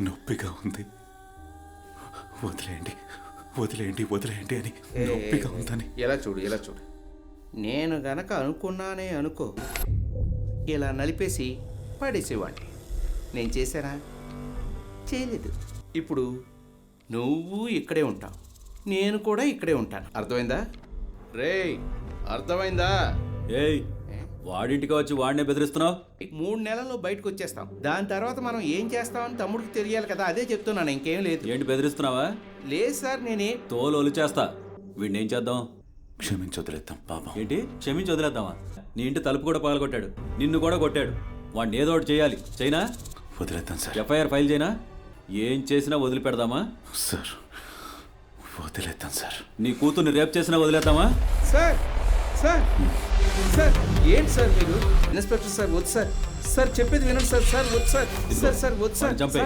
నొప్పిగా ఉంది, వదిలేయండి వదిలేయండి వదిలేయండి అని నొప్పిగా ఉందని. ఎలా చూడు నేను గనక అనుకున్నానే అనుకో, ఇలా నలిపేసి పడేసేవాడిని. నేను చేశానా? చేయలేదు. ఇప్పుడు నువ్వు ఇక్కడే ఉంటావు, నేను కూడా ఇక్కడే ఉంటాను. అర్థమైందా? రేయ్, అర్థమైందా? ఏయ్, వాడింటికి వచ్చి వాడినే బెదిరిస్తున్నావు? 3 నెలల్లో బయటకు వచ్చేస్తాం. దాని తర్వాత మనం ఏం చేస్తామని తమ్ముడికి తెలియాలి కదా, అదే చెప్తున్నాను, ఇంకేం లేదు. ఏంటి బెదిరిస్తున్నావా? లేదు సార్, నేనే తోలు ఒలిచేస్తా. వీడిని ఏం చేద్దాం? క్షమించి వదిలేద్దాం పాపం. ఏంటి క్షమించి వదిలేద్దామా? నీ ఇంటి తలుపు కూడా పగలగొట్టాడు, నిన్ను కూడా కొట్టాడు. వాడిని ఏదో ఒకటి చేయాలి. చైనా వదిలేద్దాం సార్. ఎఫ్ఐఆర్ ఫైల్ చేయనా? ఏం చేసినా వదిలిపెడదామా? సార్ వదిలేద్దాం సార్. నీ కూతుర్ని రేప్ చేసినా వదిలేద్దామా? సార్ సార్ సార్ ఏంటి సార్ మీరు? ఇన్స్పెక్టర్ సార్ వద్దు సార్, సార్ చెప్పేది వినండి సార్, సార్ వద్దు సార్, సార్ వద్దు సార్. చంపే.